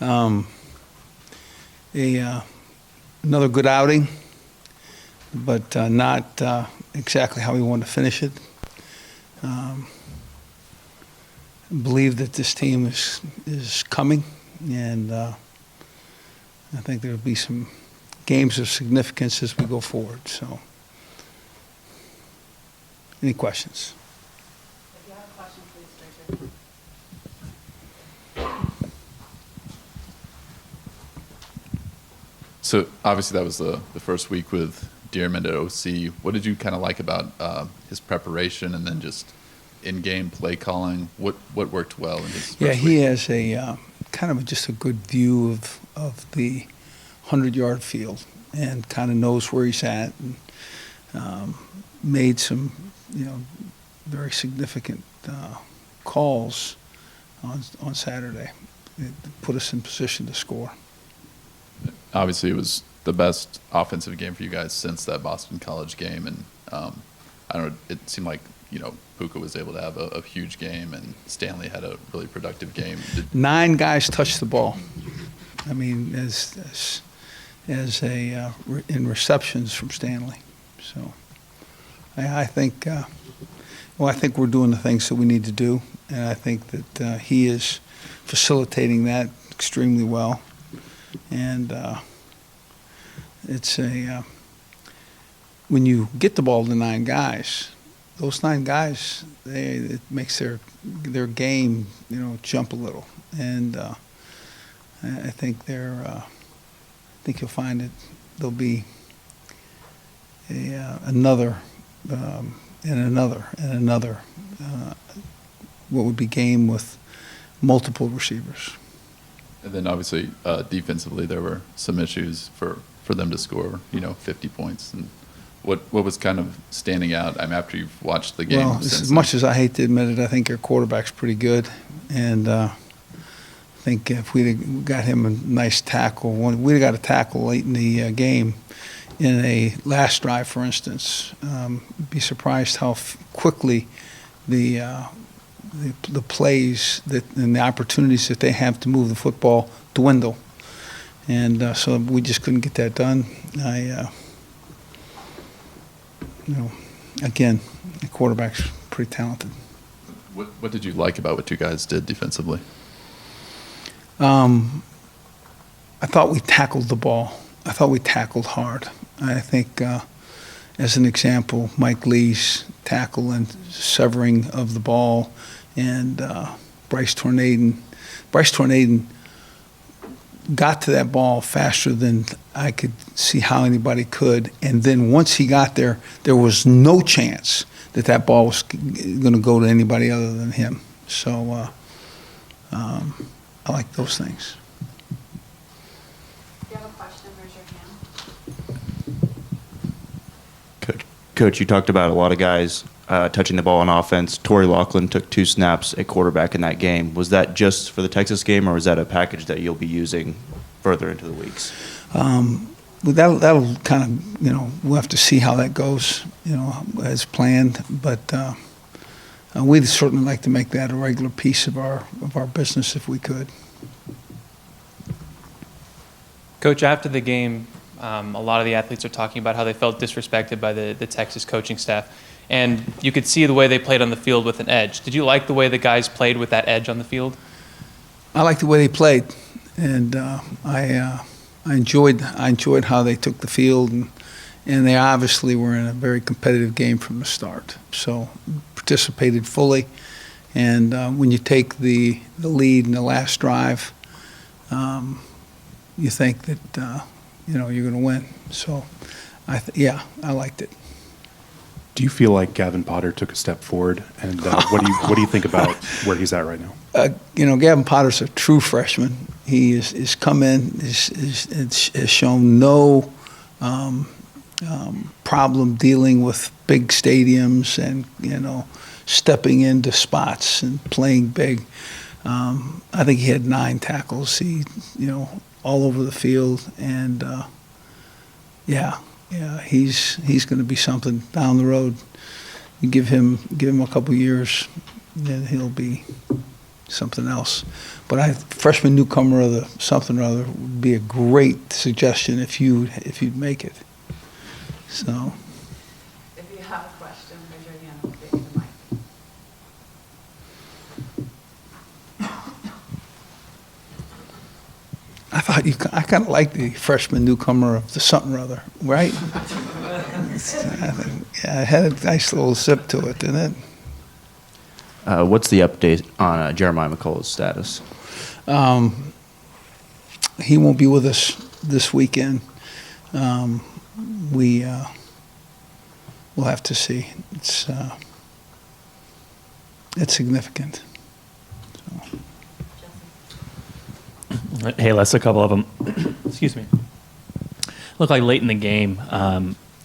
Um, Another good outing, but not exactly how we wanted to finish it. Believe that this team is coming, and I think there'll be some games of significance as we go forward. So, any questions? If you have a question, please raise your hand. So obviously that was the first week with Dearman at OC. What did you kind of like about his preparation and then just in-game play calling? What worked well in his first Yeah, week? he has a kind of just a good view of the 100-yard field and kind of knows where he's at, and made some, very significant calls on Saturday. It put us in position to score. Obviously it was the best offensive game for you guys since that Boston College game, and I don't know, it seemed like Puka was able to have a huge game, and Stanley had a really productive game. 9 guys touched the ball. I mean, as in receptions from Stanley. So I think I think we're doing the things that we need to do, and I think that he is facilitating that extremely well. And it's when you get the ball to 9 guys, those 9 guys, it makes their game, jump a little. And I think I think you'll find that there'll be another and another and another what would be game with multiple receivers. And then obviously defensively there were some issues for them to score 50 points. And what was kind of standing out after you've watched the game? Well, as much as I hate to admit it, I think our quarterback's pretty good, and I think if we'd got him a nice tackle, we'd have got a tackle late in the game in a last drive, for instance, be surprised how quickly the plays and the opportunities that they have to move the football dwindle. And so we just couldn't get that done. Again, the quarterback's pretty talented. What did you like about what you guys did defensively? I thought we tackled the ball. I thought we tackled hard. I think, as an example, Mike Lee's tackle and severing of the ball, and Bryce Tornaden. Bryce Tornaden got to that ball faster than I could see how anybody could. And then once he got there, there was no chance that ball was going to go to anybody other than him. So I like those things. If you have a question, raise your hand. Coach, you talked about a lot of guys touching the ball on offense. Torrey Laughlin took 2 snaps at quarterback in that game. Was that just for the Texas game, or was that a package that you'll be using further into the weeks? But that'll kind of, we'll have to see how that goes, as planned. But we'd certainly like to make that a regular piece of our business if we could. Coach, after the game, a lot of the athletes are talking about how they felt disrespected by the Texas coaching staff. And you could see the way they played on the field with an edge. Did you like the way the guys played with that edge on the field? I like the way they played, and I enjoyed how they took the field, and they obviously were in a very competitive game from the start. So participated fully, and when you take the lead in the last drive, you think that you're going to win. So I liked it. Do you feel like Gavin Potter took a step forward? And what do you think about where he's at right now? Gavin Potter's a true freshman. He is come in, has shown no problem dealing with big stadiums and stepping into spots and playing big. I think he had 9 tackles. He all over the field, and he's going to be something down the road. You give him a couple years, then he'll be something else. But freshman newcomer of the something or other would be a great suggestion if you'd make it. So, If you have a question, raise your hand, we'll get you the mic. I kind of like the freshman newcomer of the something or other, right? Yeah, it had a nice little zip to it, didn't it? What's the update on Jeremiah McCullough's status? He won't be with us this weekend. We'll have to see. It's significant. Hey, Les, a couple of them. Excuse me. Looked like late in the game,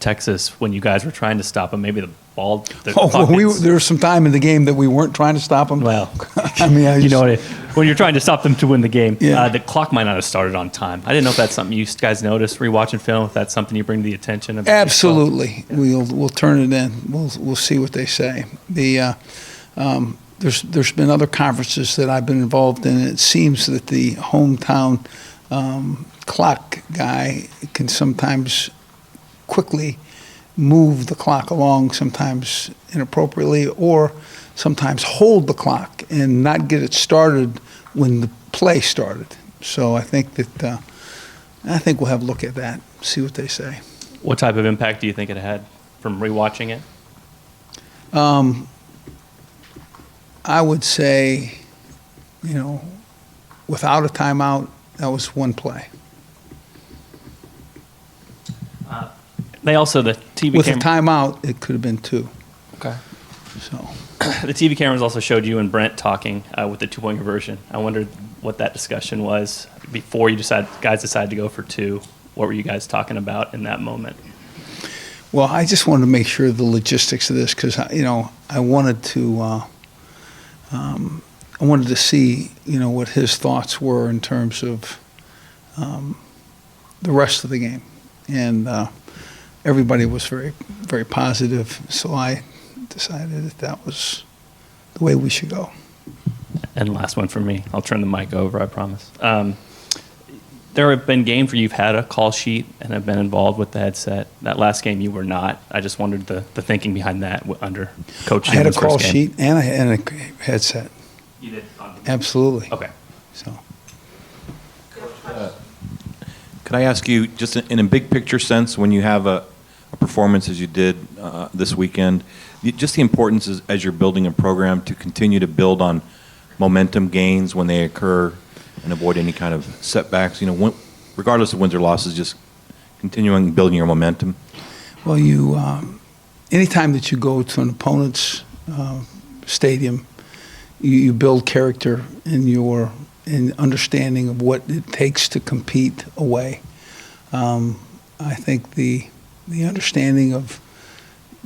Texas, when you guys were trying to stop them, maybe the ball. The clock didn't- There was some time in the game that we weren't trying to stop them. Well, I mean, you know, when you're trying to stop them to win the game, Yeah. the clock might not have started on time. I didn't know if that's something you guys noticed rewatching film. If that's something you bring to the attention of. Absolutely, we'll turn it in. We'll see what they say. There's been other conferences that I've been involved in. It seems that the hometown clock guy can sometimes quickly move the clock along, sometimes inappropriately, or sometimes hold the clock and not get it started when the play started. So I think we'll have a look at that, see what they say. What type of impact do you think it had from rewatching it? I would say, without a timeout, that was one play. They also the TV With a camera. timeout, it could have been two. Okay. So The TV cameras also showed you and Brent talking with the 2-point conversion. I wondered what that discussion was before you guys decided to go for two. What were you guys talking about in that moment? well, I just wanted to make sure of the logistics of this because I wanted to see what his thoughts were in terms of the rest of the game, and everybody was very, very positive. So I decided that was the way we should go. And last one for me. I'll turn the mic over, I promise. There have been games where you've had a call sheet and have been involved with the headset. That last game you were not. I just wondered the thinking behind that under Coach I had a Newman's call first game. sheet and a headset. You did? Absolutely. Okay. So Could I ask you, just in a big picture sense, when you have a performance as you did this weekend, just the importance as you're building a program to continue to build on momentum gains when they occur and avoid any kind of setbacks, regardless of wins or losses, just continuing building your momentum? Well, anytime that you go to an opponent's stadium, you build character in understanding of what it takes to compete away. I think the understanding of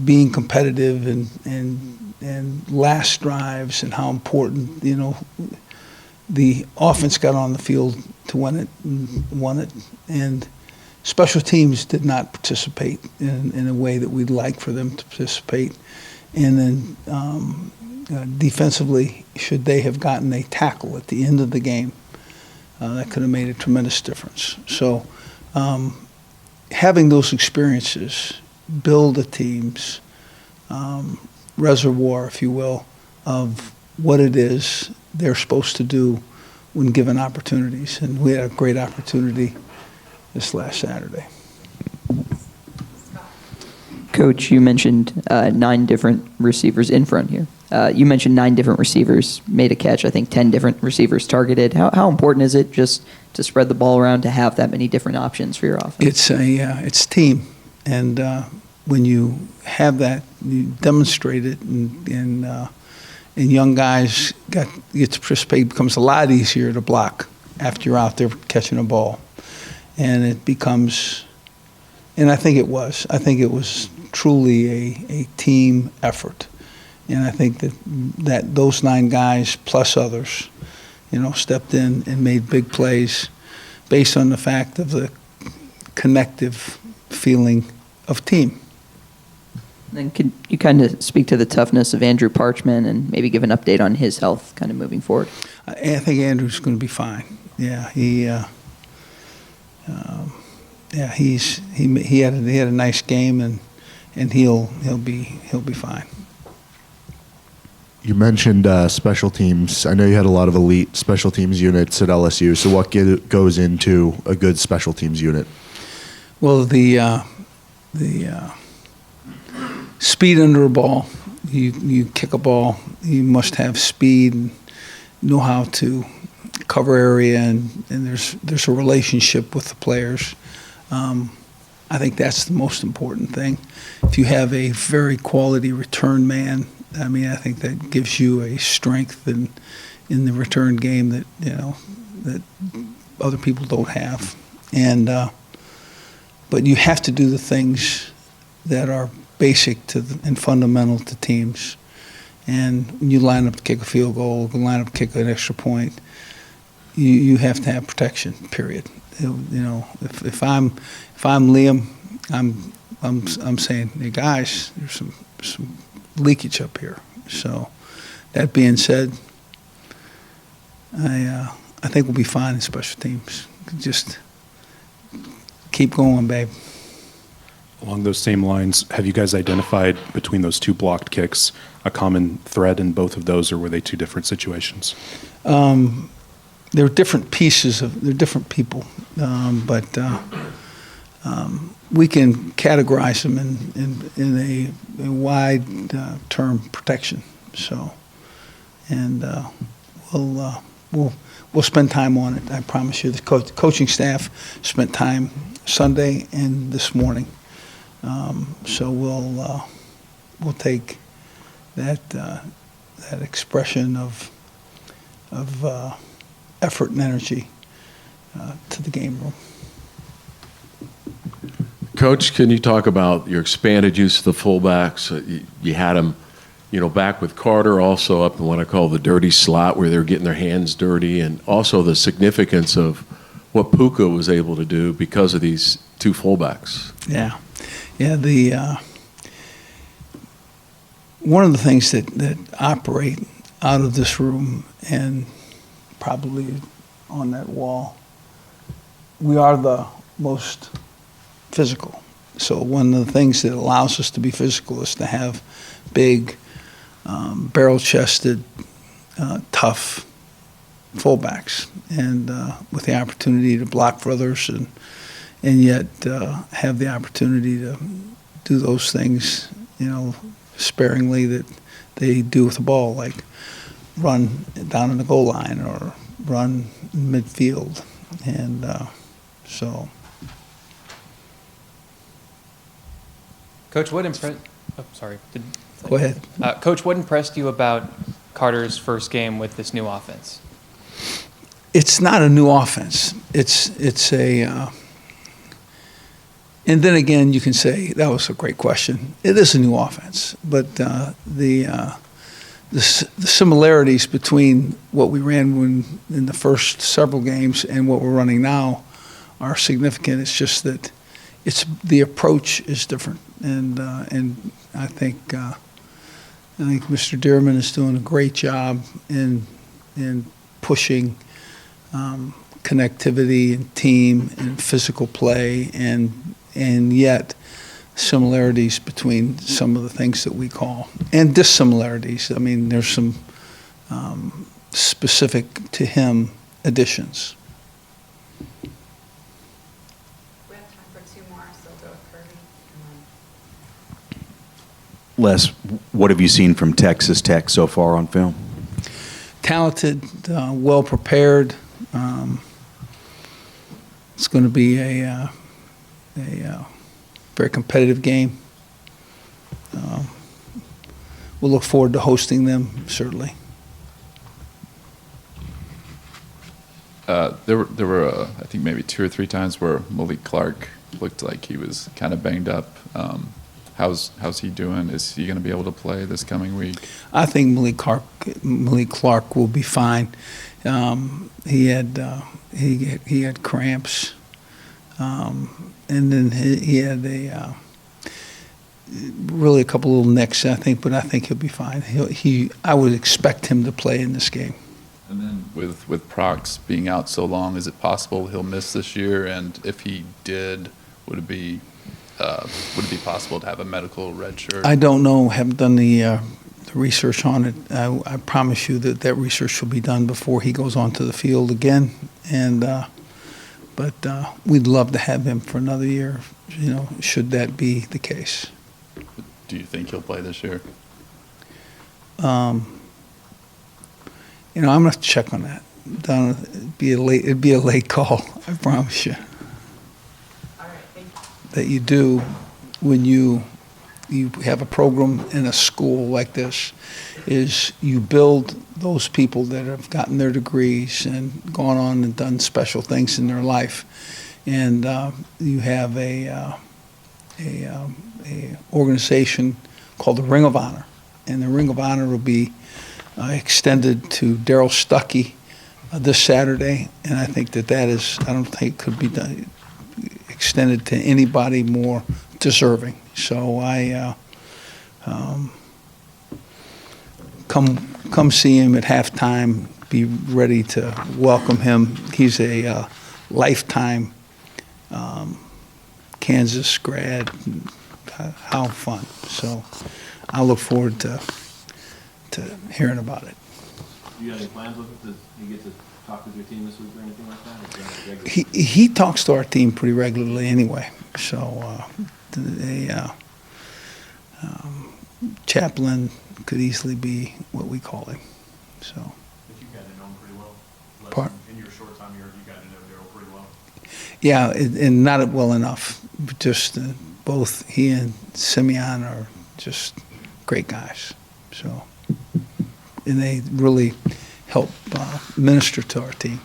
being competitive and last drives and how important the offense got on the field to win it and won it, and special teams did not participate in a way that we'd like for them to participate. And then defensively, should they have gotten a tackle at the end of the game, that could have made a tremendous difference. So having those experiences build a team's reservoir, if you will, of what it is they're supposed to do when given opportunities. And we had a great opportunity this last Saturday. Coach, you mentioned 9 different receivers in front here. You mentioned 9 different receivers made a catch. I think 10 different receivers targeted. How important is it just to spread the ball around to have that many different options for your offense? It's team, and when you have that, you demonstrate it, and young guys get to participate. It becomes a lot easier to block after you're out there catching a ball, and it becomes. And I think it was truly a team effort. And I think that those 9 guys plus others, stepped in and made big plays based on the fact of the connective feeling of team. And then could you kind of speak to the toughness of Andrew Parchman and maybe give an update on his health kind of moving forward? I think Andrew's going to be fine. Yeah, he had a nice game, and he'll be fine. You mentioned special teams. I know you had a lot of elite special teams units at LSU. So what goes into a good special teams unit? Well, the speed under a ball. You kick a ball. You must have speed, and know how to cover area, and there's a relationship with the players. I think that's the most important thing. If you have a very quality return man, I mean, I think that gives you a strength in the return game that that other people don't have. And but you have to do the things that are basic and fundamental to teams. And when you line up to kick a field goal, you line up to kick an extra point, you have to have protection. Period. If I'm Liam, I'm saying, hey guys, there's some leakage up here. So that being said, I think we'll be fine in special teams. Just keep going, babe. Along those same lines, have you guys identified between those two blocked kicks a common thread in both of those, or were they two different situations? They're different pieces they're different people, but we can categorize them in a wide term protection. So, and we'll spend time on it. I promise you. The coaching staff spent time Sunday and this morning. So we'll take that expression of effort and energy to the game room. Coach, can you talk about your expanded use of the fullbacks? You had them, back with Carter, also up in what I call the dirty slot, where they're getting their hands dirty, and also the significance of what Puka was able to do because of these two fullbacks. Yeah. One of the things that operate out of this room and probably on that wall, we are the most physical. So one of the things that allows us to be physical is to have big, barrel-chested, tough fullbacks, and with the opportunity to block for others, and yet have the opportunity to do those things, sparingly that they do with the ball, like run down in the goal line or run midfield, and so. Coach, what impressed? Oh, sorry. Go ahead. Coach, what impressed you about Carter's first game with this new offense? It's not a new offense. It's a. And then again, you can say that was a great question. It is a new offense, but the similarities between what we ran in the first several games and what we're running now are significant. It's just that the approach is different, and I think Mr. Dearman is doing a great job in pushing connectivity and team and physical play, and yet similarities between some of the things that we call, and dissimilarities. I mean, there's some specific to him additions. We have time for two more, so go with Kirby. Les, what have you seen from Texas Tech so far on film? Talented, well prepared. It's going to be a very competitive game. We'll look forward to hosting them, certainly. There were I think maybe 2 or 3 times where Malik Clark looked like he was kind of banged up. How's he doing? Is he going to be able to play this coming week? I think Malik Clark will be fine. He had cramps, and then he had really a couple little nicks, I think, but I think he'll be fine. I would expect him to play in this game. And then with Prox being out so long, is it possible he'll miss this year? And if he did, would it be possible to have a medical red shirt? I don't know, haven't done the research on it. I promise you that research will be done before he goes onto the field again. But we'd love to have him for another year, should that be the case. Do you think he'll play this year? I'm going to check on that. It'd be a late call, I promise you. That you do when you have a program in a school like this, is you build those people that have gotten their degrees and gone on and done special things in their life, and you have a organization called the Ring of Honor, and the Ring of Honor will be extended to Darrell Stuckey this Saturday, and I think that is, I don't think could be done, extended to anybody more deserving. So I come see him at halftime. Be ready to welcome him. He's a lifetime Kansas grad. How fun! So I look forward to hearing about it. Do you have any plans with it? Does he get to talk with your team this week or anything like that? Or is that He talks to our team pretty regularly anyway. So chaplain could easily be what we call him. So. But you've gotten to know him pretty well. Pardon? In your short time here, you got to know Darrell pretty well. Yeah, and not well enough. Just both he and Simeon are just great guys. So, and they really help minister to our team.